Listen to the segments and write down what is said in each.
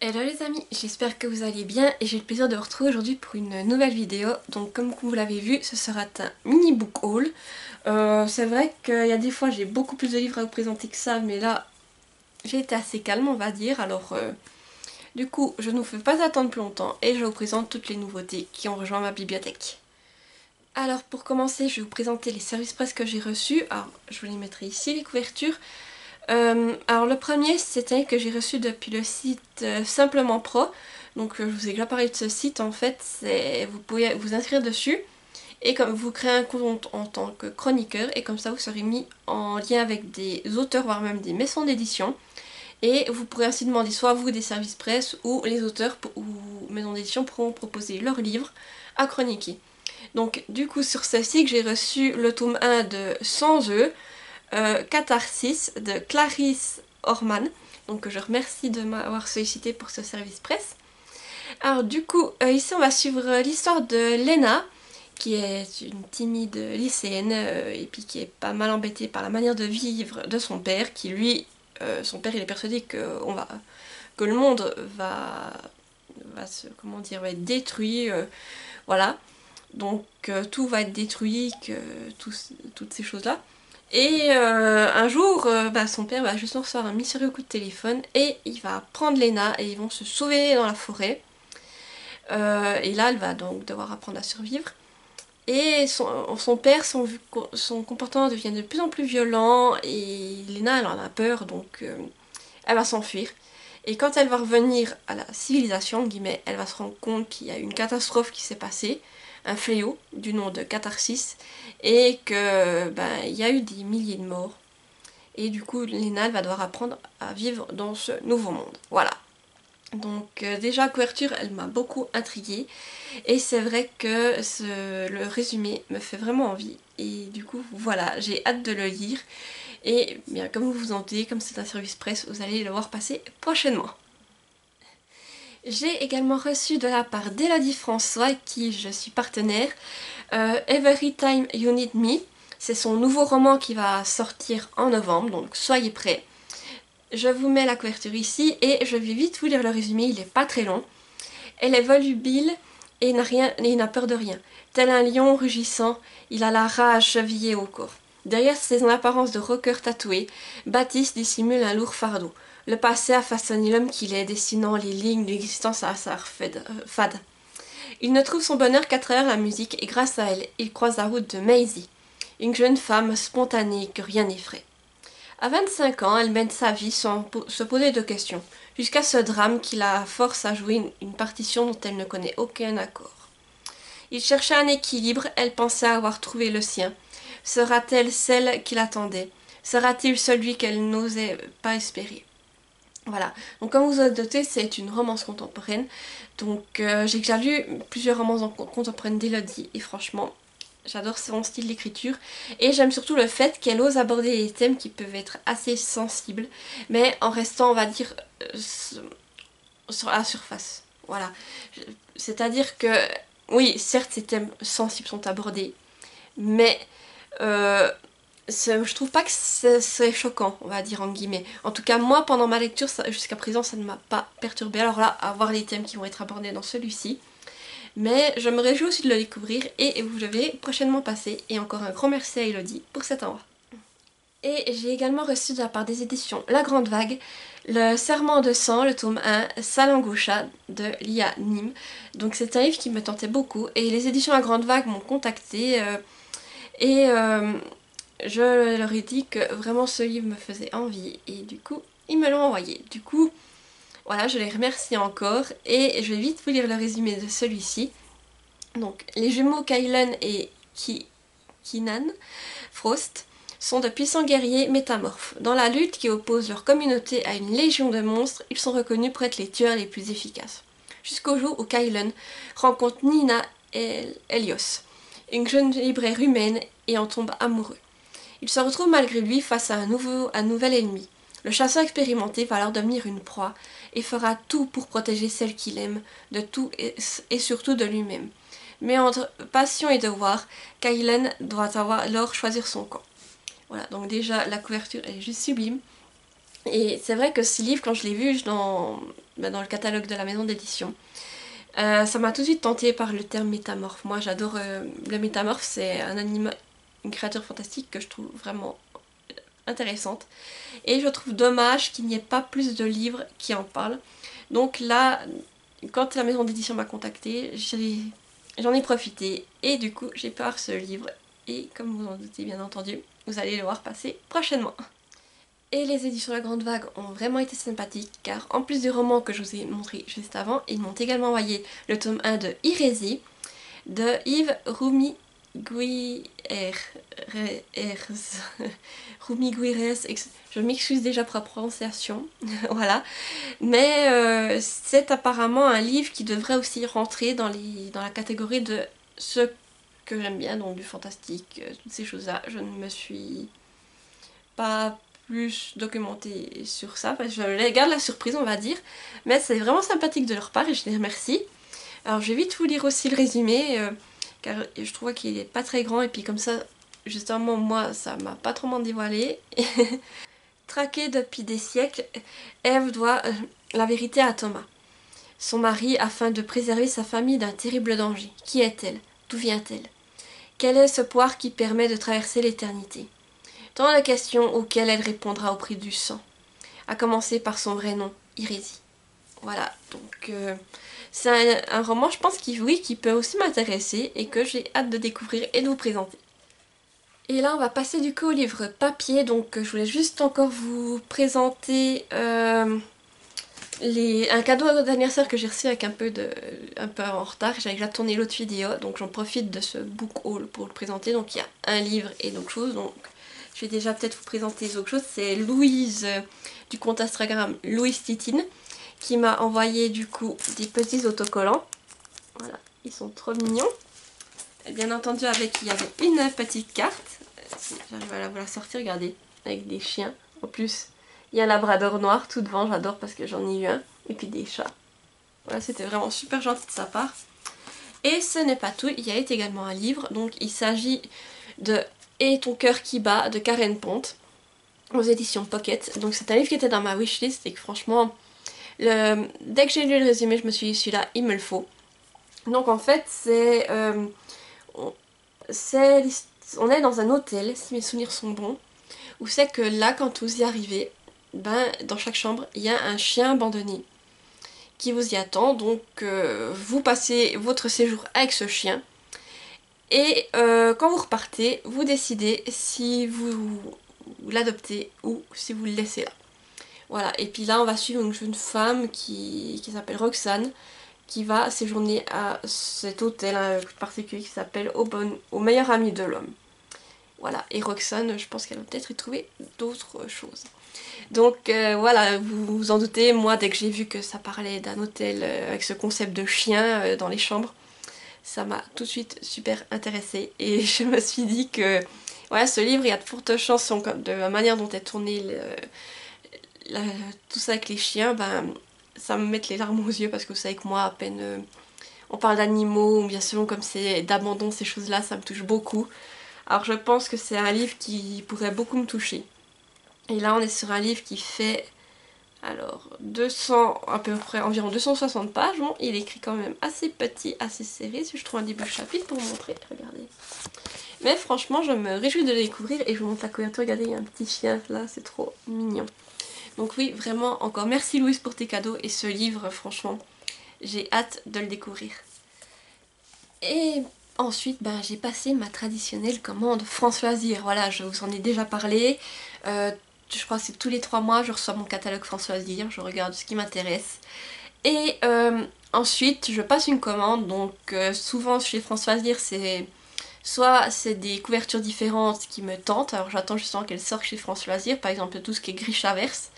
Hello les amis, j'espère que vous allez bien et j'ai le plaisir de vous retrouver aujourd'hui pour une nouvelle vidéo. Donc comme vous l'avez vu, ce sera un mini book haul. C'est vrai qu'il y a des fois j'ai beaucoup plus de livres à vous présenter que ça, mais là j'ai été assez calme on va dire. Alors du coup je ne vous fais pas attendre plus longtemps et je vous présente toutes les nouveautés qui ont rejoint ma bibliothèque. Alors pour commencer je vais vous présenter les services presse que j'ai reçus. Alors je vous les mettrai ici les couvertures. Alors le premier c'est un que j'ai reçu depuis le site Simplement Pro. Donc je vous ai déjà parlé de ce site en fait, vous pouvez vous inscrire dessus et comme vous créez un compte en tant que chroniqueur et comme ça vous serez mis en lien avec des auteurs voire même des maisons d'édition et vous pourrez ainsi demander soit vous des services presse ou les auteurs ou maisons d'édition pourront proposer leurs livres à chroniquer. Donc du coup sur ce site j'ai reçu le tome 1 de Sans eux, Catharsis de Clarisse Orman. Donc je remercie de m'avoir sollicité pour ce service presse. Alors du coup, ici on va suivre l'histoire de Lena, qui est une timide lycéenne et puis qui est pas mal embêtée par la manière de vivre de son père, qui lui, son père il est persuadé que le monde va être détruit, voilà. Donc tout va être détruit, toutes ces choses-là. Et un jour, son père va juste recevoir un mystérieux coup de téléphone et il va prendre Lena et ils vont se sauver dans la forêt. Et là, elle va donc devoir apprendre à survivre. Et son père, son comportement devient de plus en plus violent et Lena, elle en a peur, donc elle va s'enfuir. Et quand elle va revenir à la civilisation, guillemets, elle va se rendre compte qu'il y a une catastrophe qui s'est passée, un fléau du nom de Catharsis, et que il y a eu des milliers de morts. Et du coup, Lena va devoir apprendre à vivre dans ce nouveau monde. Voilà. Donc déjà, couverture, elle m'a beaucoup intriguée. Et c'est vrai que le résumé me fait vraiment envie. Et du coup, voilà, j'ai hâte de le lire. Et bien, comme vous vous en doutez, comme c'est un service presse, vous allez le voir passer prochainement. J'ai également reçu de la part d'Elodie François, avec qui je suis partenaire, Every Time You Need Me. C'est son nouveau roman qui va sortir en novembre, donc soyez prêts. Je vous mets la couverture ici et je vais vite vous lire le résumé, il n'est pas très long. Elle est volubile et n'a peur de rien. Tel un lion rugissant, il a la rage chevillée au corps. Derrière son apparence de rocker tatoué, Baptiste dissimule un lourd fardeau. Le passé a façonné l'homme qu'il est, dessinant les lignes de l'existence à hasard fade. Il ne trouve son bonheur qu'à travers la musique et grâce à elle, il croise la route de Maisie, une jeune femme spontanée que rien n'effraie. À 25 ans, elle mène sa vie sans se poser de questions, jusqu'à ce drame qui la force à jouer une partition dont elle ne connaît aucun accord. Il cherchait un équilibre, elle pensait avoir trouvé le sien. Sera-t-elle celle qu'il attendait? Sera-t-il celui qu'elle n'osait pas espérer? Voilà, donc comme vous avez noté, c'est une romance contemporaine. Donc j'ai déjà lu plusieurs romances contemporaines d'Elodie et franchement, j'adore son style d'écriture. Et j'aime surtout le fait qu'elle ose aborder des thèmes qui peuvent être assez sensibles, mais en restant, on va dire, sur la surface. Voilà, c'est-à-dire que, oui, certes, ces thèmes sensibles sont abordés, mais je trouve pas que c'est choquant, on va dire en guillemets. En tout cas, moi, pendant ma lecture, jusqu'à présent, ça ne m'a pas perturbée. Alors là, à voir les thèmes qui vont être abordés dans celui-ci. Mais je me réjouis aussi de le découvrir et vous le verrez prochainement passer. Et encore un grand merci à Elodie pour cet envoi. Et j'ai également reçu de la part des éditions La Grande Vague le Serment de sang, le tome 1, Salangosha de Lia Nim. Donc c'est un livre qui me tentait beaucoup et les éditions La Grande Vague m'ont contacté et je leur ai dit que vraiment ce livre me faisait envie et du coup ils me l'ont envoyé. Du coup voilà, je les remercie encore et je vais vite vous lire le résumé de celui-ci. Donc les jumeaux Kylan et Kinan Frost sont de puissants guerriers métamorphes. Dans la lutte qui oppose leur communauté à une légion de monstres, ils sont reconnus pour être les tueurs les plus efficaces. Jusqu'au jour où Kylan rencontre Nina Helios, une jeune libraire humaine, et en tombe amoureux. Il se retrouve malgré lui face à un nouvel ennemi. Le chasseur expérimenté va alors devenir une proie et fera tout pour protéger celle qu'il aime de tout et surtout de lui-même. Mais entre passion et devoir, Kylan doit alors choisir son camp. Voilà, donc déjà la couverture elle est juste sublime. Et c'est vrai que ce livre, quand je l'ai vu dans le catalogue de la maison d'édition. Ça m'a tout de suite tenté par le terme métamorphe. Moi j'adore le métamorphe, c'est un animal, une créature fantastique que je trouve vraiment intéressante. Et je trouve dommage qu'il n'y ait pas plus de livres qui en parlent. Donc là, quand la maison d'édition m'a contactée, j'en ai profité. Et du coup, j'ai peur ce livre. Et comme vous en doutez bien entendu, vous allez le voir passer prochainement. Et les éditions La Grande Vague ont vraiment été sympathiques, car en plus du roman que je vous ai montré juste avant, ils m'ont également envoyé le tome 1 de Hérésie de Yves Rumiguiers. Rumiguiers, je m'excuse déjà pour la prononciation, voilà. Mais c'est apparemment un livre qui devrait aussi rentrer dans la catégorie de ce que j'aime bien, donc du fantastique, toutes ces choses-là. Je ne me suis pas plus documentée sur ça, parce que je les garde la surprise, on va dire. Mais c'est vraiment sympathique de leur part et je les remercie. Alors je vais vite vous lire aussi le résumé, car je trouve qu'il est pas très grand et puis comme ça, justement moi, ça m'a pas trop m'en dévoilé. Traquée depuis des siècles, Ève doit la vérité à Thomas, son mari, afin de préserver sa famille d'un terrible danger. Qui est-elle? D'où vient-elle? Quel est ce pouvoir qui permet de traverser l'éternité? Tant de questions auxquelles elle répondra au prix du sang. À commencer par son vrai nom, Hérésie. Voilà, donc c'est un roman, je pense, qui peut aussi m'intéresser et que j'ai hâte de découvrir et de vous présenter. Et là, on va passer du coup au livre papier, donc je voulais juste encore vous présenter un cadeau d'anniversaire que j'ai reçu avec un peu en retard. J'avais déjà tourné l'autre vidéo, donc j'en profite de ce book haul pour le présenter. Donc il y a un livre et d'autres choses, donc je vais déjà peut-être vous présenter les autres choses. C'est Louise du compte Instagram Louise Titine qui m'a envoyé du coup des petits autocollants. Voilà, ils sont trop mignons. Et bien entendu, il y avait une petite carte. Si j'arrive à vous la sortir, regardez, avec des chiens. En plus, il y a un labrador noir tout devant, j'adore parce que j'en ai eu un. Et puis des chats. Voilà, c'était vraiment super gentil de sa part. Et ce n'est pas tout, il y a également un livre. Donc il s'agit de Et ton cœur qui bat de Karen Ponte aux éditions Pocket. Donc c'est un livre qui était dans ma wishlist et que franchement, dès que j'ai lu le résumé, je me suis dit celui-là, il me le faut. Donc en fait, on est dans un hôtel, si mes souvenirs sont bons, où c'est que là, quand vous y arrivez, ben, dans chaque chambre, il y a un chien abandonné qui vous y attend. Donc vous passez votre séjour avec ce chien. Et quand vous repartez, vous décidez si vous l'adoptez ou si vous le laissez là. Voilà, et puis là on va suivre une jeune femme qui s'appelle Roxane, qui va séjourner à cet hôtel particulier qui s'appelle Au meilleur ami de l'homme. Voilà, et Roxane, je pense qu'elle va peut-être y trouver d'autres choses. Donc voilà, vous vous en doutez, moi dès que j'ai vu que ça parlait d'un hôtel avec ce concept de chien dans les chambres, ça m'a tout de suite super intéressée et je me suis dit que ouais, ce livre, il y a de fortes chances de la manière dont est tourné tout ça avec les chiens, ben, ça me met les larmes aux yeux parce que vous savez que moi, à peine on parle d'animaux ou bien selon comme c'est d'abandon, ces choses-là, ça me touche beaucoup. Alors je pense que c'est un livre qui pourrait beaucoup me toucher. Et là on est sur un livre qui fait alors 200, à peu près environ 260 pages. Bon, il est écrit quand même assez petit, assez serré. Si je trouve un début de chapitre pour vous montrer, regardez. Mais franchement, je me réjouis de le découvrir et je vous montre la couverture. Regardez, il y a un petit chien là, c'est trop mignon. Donc oui, vraiment, encore merci Louise pour tes cadeaux et ce livre, franchement, j'ai hâte de le découvrir. Et ensuite, ben, j'ai passé ma traditionnelle commande France Loisirs. Voilà, je vous en ai déjà parlé. Je crois que c'est tous les 3 mois, je reçois mon catalogue France Loisirs, je regarde ce qui m'intéresse. Et ensuite, je passe une commande. Donc souvent chez France Loisirs, soit c'est des couvertures différentes qui me tentent. Alors j'attends justement qu'elles sortent chez France Loisirs. Par exemple, tout ce qui est Grishaverse.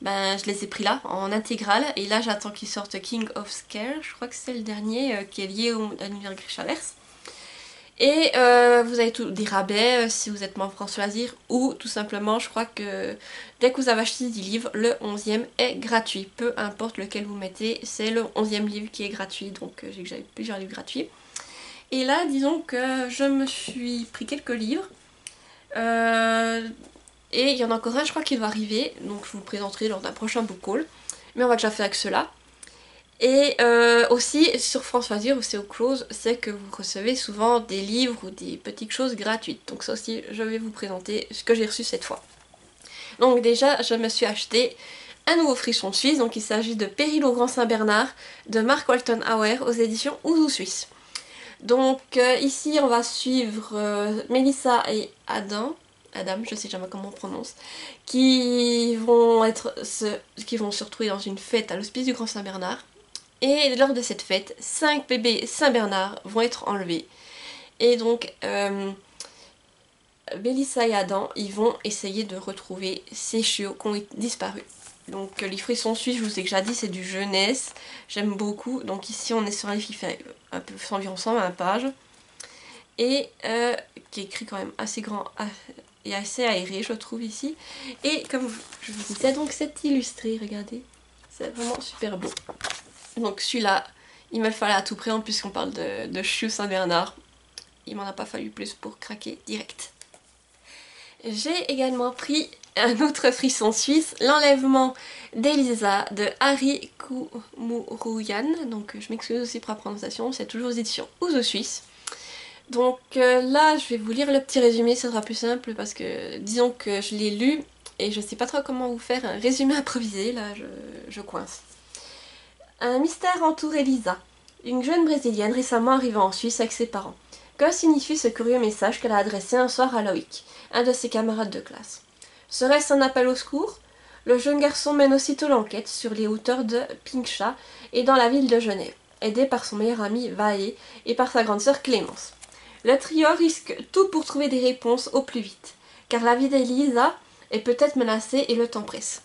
Ben, je les ai pris là, en intégrale. Et là, j'attends qu'ils sortent King of Scare. Je crois que c'est le dernier qui est lié à l'univers Grishaverse. Et vous avez des rabais si vous êtes membre France Loisirs. Ou tout simplement, je crois que dès que vous avez acheté 10 livres, le 11e est gratuit. Peu importe lequel vous mettez, c'est le 11e livre qui est gratuit. Donc j'ai déjà eu plusieurs livres gratuits. Et là, disons que je me suis pris quelques livres. Et il y en a encore un, je crois, qui doit arriver. Donc je vous le présenterai lors d'un prochain book haul. Mais on va déjà faire avec cela. Et aussi sur France Loisirs ou c'est au close, c'est que vous recevez souvent des livres ou des petites choses gratuites. Donc ça aussi, je vais vous présenter ce que j'ai reçu cette fois. Donc déjà, je me suis acheté un nouveau frisson suisse. Donc il s'agit de Péril au Grand Saint-Bernard de Mark Walton Auer aux éditions Ouzou Suisse. Donc ici, on va suivre Mélissa et Adam, je sais jamais comment on prononce, qui vont se retrouver dans une fête à l'hospice du Grand Saint-Bernard. Et lors de cette fête, 5 bébés Saint-Bernard vont être enlevés. Et donc, Mélissa et Adam, ils vont essayer de retrouver ces chiots qui ont disparu. Donc les frissons suisses, je vous ai déjà dit, c'est du jeunesse. J'aime beaucoup. Donc ici, on est sur un livre qui fait un peu environ 120 pages. Et qui est écrit quand même assez grand et assez aéré, je trouve, ici. Et comme je vous disais, donc c'est illustré, regardez. C'est vraiment super beau. Donc celui-là, il me le fallait à tout prix, en plus qu'on parle de Chou Saint-Bernard. Il m'en a pas fallu plus pour craquer direct. J'ai également pris un autre frisson suisse, L'enlèvement d'Elisa de Harry Koumourouyan. Donc je m'excuse aussi pour la prononciation, c'est toujours aux éditions Ouzou Suisse. Donc là, je vais vous lire le petit résumé, ça sera plus simple parce que disons que je l'ai lu et je sais pas trop comment vous faire un résumé improvisé, là je coince. Un mystère entoure Elisa, une jeune brésilienne récemment arrivée en Suisse avec ses parents. Que signifie ce curieux message qu'elle a adressé un soir à Loïc, un de ses camarades de classe? Serait-ce un appel au secours? Le jeune garçon mène aussitôt l'enquête sur les hauteurs de Pincha et dans la ville de Genève, aidé par son meilleur ami Vaé et par sa grande sœur Clémence. Le trio risque tout pour trouver des réponses au plus vite, car la vie d'Elisa est peut-être menacée et le temps presse.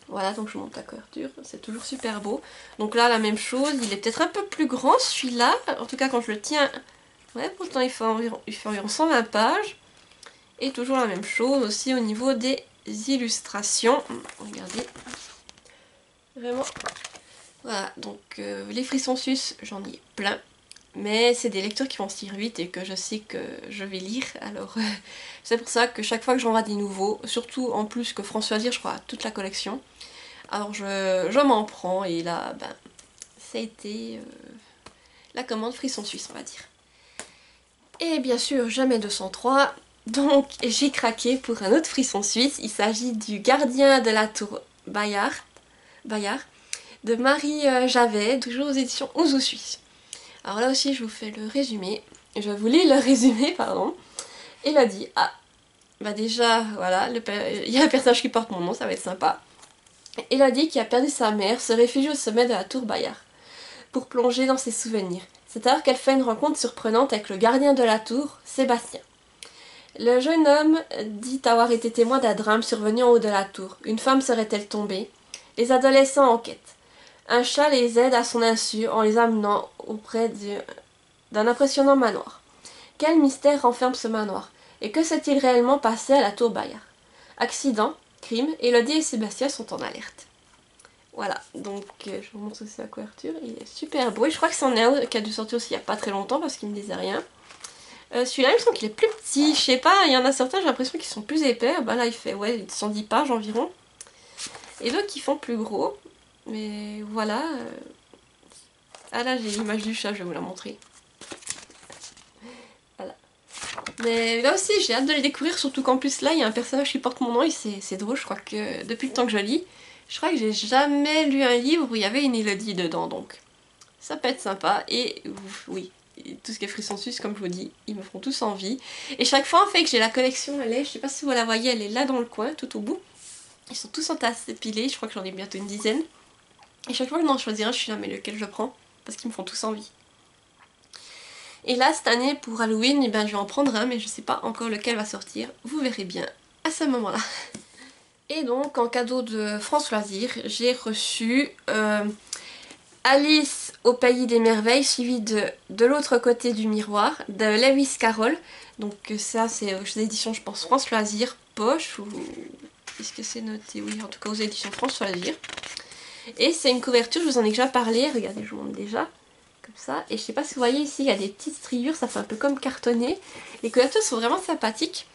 Voilà, donc je vous montre la couverture, c'est toujours super beau. Donc là, la même chose, il est peut-être un peu plus grand celui-là, en tout cas quand je le tiens, ouais, pourtant il fait environ 120 pages. Et toujours la même chose aussi au niveau des illustrations. Regardez, vraiment. Voilà, donc les frissons suisses, j'en ai plein. Mais c'est des lectures qui vont se lire vite et que je sais que je vais lire. Alors c'est pour ça que chaque fois que j'en vois des nouveaux, surtout en plus que France Loisirs, je crois, toute la collection. Alors je m'en prends et là, ben, ça a été la commande frisson suisse, on va dire. Et bien sûr, jamais 203. Donc j'ai craqué pour un autre frisson suisse. Il s'agit du Gardien de la Tour Bayard de Marie Javet, toujours aux éditions Ouzou Suisse. Alors là aussi, je vous fais le résumé. Je vous lis le résumé, pardon. Il a dit, ah, bah déjà, voilà, il y a un personnage qui porte mon nom, ça va être sympa. Il a dit qu'il a perdu sa mère, se réfugie au sommet de la tour Bayard pour plonger dans ses souvenirs. C'est alors qu'elle fait une rencontre surprenante avec le gardien de la tour, Sébastien. Le jeune homme dit avoir été témoin d'un drame survenu en haut de la tour. Une femme serait-elle tombée? Les adolescents enquêtent. Un chat les aide à son insu en les amenant auprès d'un impressionnant manoir. Quel mystère renferme ce manoir? Et que s'est-il réellement passé à la tour Bayard? Accident, crime, Elodie et Sébastien sont en alerte. Voilà, donc je vous montre aussi la couverture, il est super beau. Et je crois que c'en est un qui a dû sortir aussi il n'y a pas très longtemps parce qu'il ne me disait rien. Celui-là, il me semble qu'il est plus petit, je sais pas, il y en a certains, j'ai l'impression qu'ils sont plus épais. Bah là, il fait ouais, 110 pages environ. Et d'autres qui font plus gros. Mais voilà. Ah là, j'ai l'image du chat, je vais vous la montrer. Voilà. Mais là aussi, j'ai hâte de les découvrir, surtout qu'en plus là, il y a un personnage qui porte mon nom et c'est drôle, je crois que depuis le temps que je lis, je crois que j'ai jamais lu un livre où il y avait une Elodie dedans, donc ça peut être sympa. Et oui, tout ce qui est frisson suisse, comme je vous dis, ils me font tous envie. Et chaque fois, en fait, que j'ai la collection, je sais pas si vous la voyez, elle est là dans le coin, tout au bout. Ils sont tous entassés, pilés, je crois que j'en ai bientôt une dizaine. Et chaque fois que je dois en choisir un, je suis là, mais lequel je prends? Parce qu'ils me font tous envie. Et là, cette année, pour Halloween, eh ben, je vais en prendre un, mais je sais pas encore lequel va sortir. Vous verrez bien à ce moment-là. Et donc, en cadeau de France Loisirs, j'ai reçu Alice au pays des merveilles, suivi de l'autre côté du miroir, de Lewis Carroll. Donc ça, c'est aux éditions, je pense, France Loisirs, poche, ou... Est-ce que c'est noté? Oui, en tout cas aux éditions France Loisirs. Et c'est une couverture, je vous en ai déjà parlé, regardez, je vous montre déjà, comme ça. Et je sais pas si vous voyez ici, il y a des petites striures, ça fait un peu comme cartonné. Les couvertures sont vraiment sympathiques.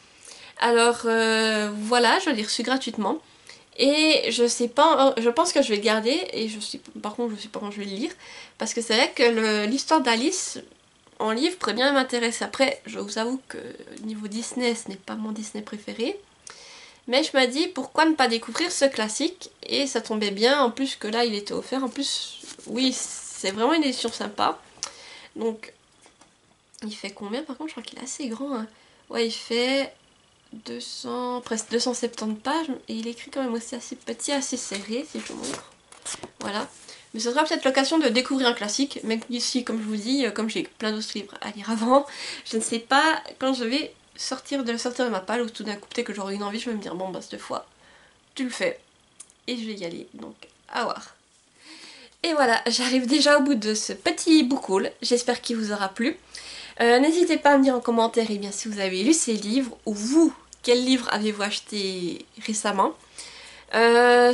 Alors voilà, je l'ai reçu gratuitement. Et je sais pas, je pense que je vais le garder et par contre je sais pas quand je vais le lire. Parce que c'est vrai que l'histoire d'Alice en livre pourrait bien m'intéresser. Après, je vous avoue que niveau Disney, ce n'est pas mon Disney préféré. Mais je me dis pourquoi ne pas découvrir ce classique. Et ça tombait bien, en plus que là il était offert. En plus, oui, c'est vraiment une édition sympa. Donc, il fait combien par contre? Je crois qu'il est assez grand. Hein. Ouais, il fait 200, presque 270 pages. Et il écrit quand même aussi assez petit, assez serré, si je vous montre. Voilà. Mais ce sera peut-être l'occasion de découvrir un classique. Mais ici, comme je vous dis, comme j'ai plein d'autres livres à lire avant, je ne sais pas quand je vais sortir de ma palle ou tout d'un coup peut-être que j'aurai une envie, je vais me dire bon bah cette fois tu le fais et je vais y aller, donc à voir. Et voilà, j'arrive déjà au bout de ce petit book haul, j'espère qu'il vous aura plu. N'hésitez pas à me dire en commentaire bien, si vous avez lu ces livres ou vous, quel livre avez-vous acheté récemment.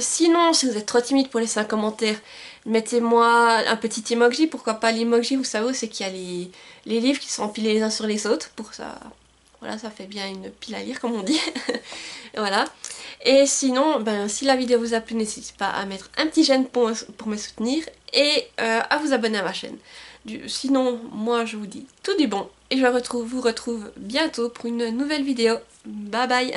Sinon, si vous êtes trop timide pour laisser un commentaire, mettez-moi un petit emoji, pourquoi pas l'emoji, vous savez, c'est qu'il y a les livres qui sont empilés les uns sur les autres, pour ça, voilà, ça fait bien une pile à lire comme on dit. Voilà. Et sinon, ben, si la vidéo vous a plu, n'hésitez pas à mettre un petit j'aime pour me soutenir et à vous abonner à ma chaîne. Sinon, moi je vous dis tout du bon et je vous retrouve bientôt pour une nouvelle vidéo. Bye bye!